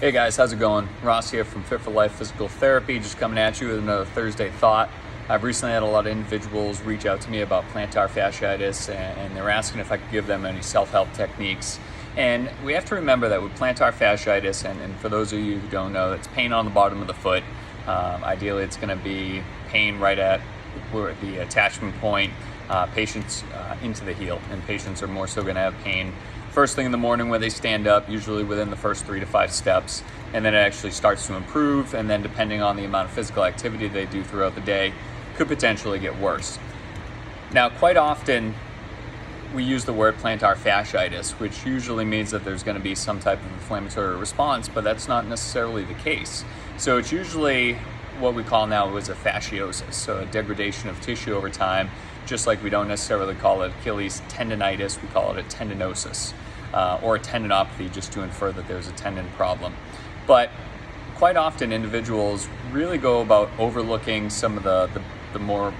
Hey guys, how's it going? Ross here from Fit for Life Physical Therapy, just coming at you with another Thursday thought. I've recently had a lot of individuals reach out to me about plantar fasciitis, and they're asking if I could give them any self-help techniques. And we have to remember that with plantar fasciitis, and for those of you who don't know, it's pain on the bottom of the foot. Ideally, it's going to be pain right at where the attachment point, patients into the heel, and patients are more so going to have pain first thing in the morning when they stand up, usually within the first 3 to 5 steps, and then it actually starts to improve, and then depending on the amount of physical activity they do throughout the day, could potentially get worse. Now, quite often we use the word plantar fasciitis, which usually means that there's going to be some type of inflammatory response, but that's not necessarily the case. So it's usually what we call now is a fasciosis, so a degradation of tissue over time. Just like we don't necessarily call it Achilles tendonitis, we call it a tendinosis or a tendinopathy, just to infer that there's a tendon problem. But quite often individuals really go about overlooking some of the more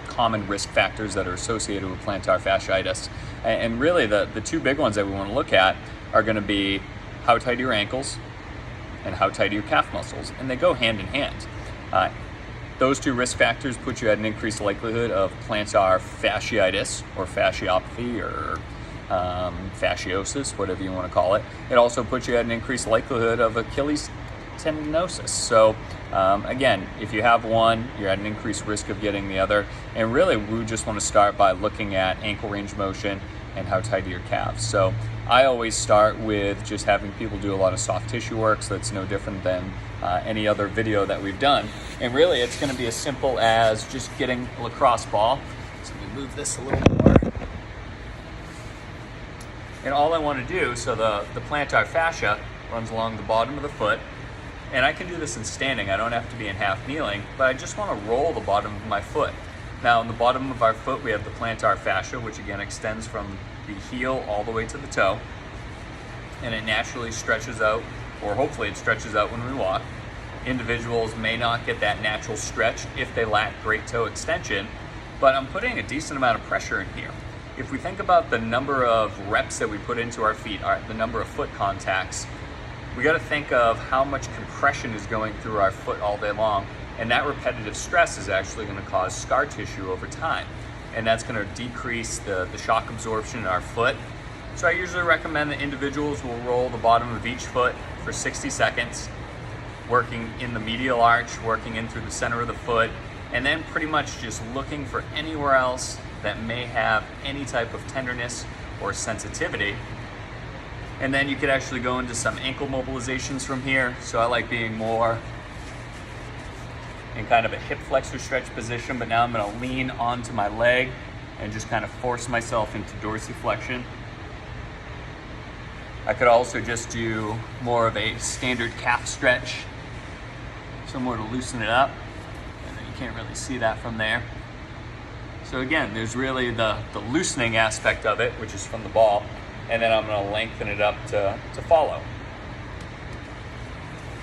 common risk factors that are associated with plantar fasciitis. And really the two big ones that we want to look at are going to be how tight are your ankles and how tight are your calf muscles, and they go hand in hand. Those two risk factors put you at an increased likelihood of plantar fasciitis or fasciopathy or fasciosis, whatever you want to call it. It also puts you at an increased likelihood of Achilles tendinosis. So again, if you have one, you're at an increased risk of getting the other. And really, we just want to start by looking at ankle range of motion and how tight are your calves. So I always start with just having people do a lot of soft tissue work, so that's no different than any other video that we've done. And really, it's going to be as simple as just getting a lacrosse ball. So let me move this a little more. And all I want to do, so the plantar fascia runs along the bottom of the foot, and I can do this in standing. I don't have to be in half kneeling, but I just want to roll the bottom of my foot. Now, on the bottom of our foot, we have the plantar fascia, which again extends from the heel all the way to the toe, and it naturally stretches out, or hopefully it stretches out when we walk. Individuals may not get that natural stretch if they lack great toe extension, but I'm putting a decent amount of pressure in here. If we think about the number of reps that we put into our feet, the number of foot contacts, we got to think of how much compression is going through our foot all day long, and that repetitive stress is actually going to cause scar tissue over time, and that's going to decrease the shock absorption in our foot. So I usually recommend that individuals will roll the bottom of each foot for 60 seconds, working in the medial arch, working in through the center of the foot, and then pretty much just looking for anywhere else that may have any type of tenderness or sensitivity. And then you could actually go into some ankle mobilizations from here. So I like being more in kind of a hip flexor stretch position, but now I'm going to lean onto my leg and just kind of force myself into dorsiflexion. I could also just do more of a standard calf stretch, somewhere to loosen it up, and then you can't really see that from there. So again, there's really the loosening aspect of it, which is from the ball, and then I'm going to lengthen it up to follow.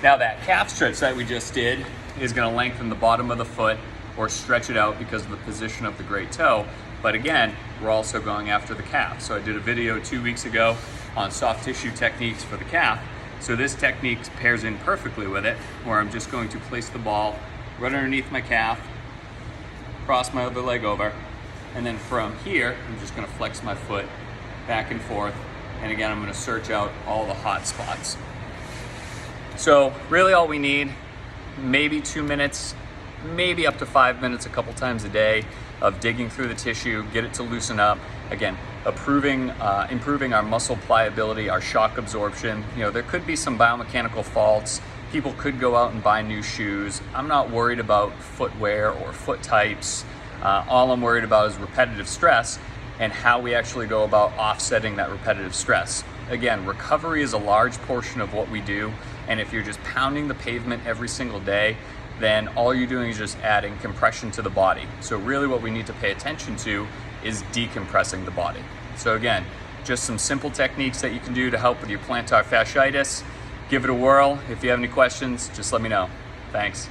Now that calf stretch that we just did is going to lengthen the bottom of the foot or stretch it out because of the position of the great toe. But again, we're also going after the calf. So I did a video 2 weeks ago on soft tissue techniques for the calf. So this technique pairs in perfectly with it, where I'm just going to place the ball right underneath my calf, cross my other leg over, and then from here, I'm just going to flex my foot back and forth. And again, I'm going to search out all the hot spots. So really all we need, maybe 2 minutes, maybe up to 5 minutes a couple times a day of digging through the tissue, get it to loosen up. Again, improving our muscle pliability, our shock absorption. You know, there could be some biomechanical faults. People could go out and buy new shoes. I'm not worried about footwear or foot types. All I'm worried about is repetitive stress and how we actually go about offsetting that repetitive stress. Again, recovery is a large portion of what we do, and if you're just pounding the pavement every single day, then all you're doing is just adding compression to the body. So really what we need to pay attention to is decompressing the body. So again, just some simple techniques that you can do to help with your plantar fasciitis. Give it a whirl. If you have any questions, just let me know. Thanks.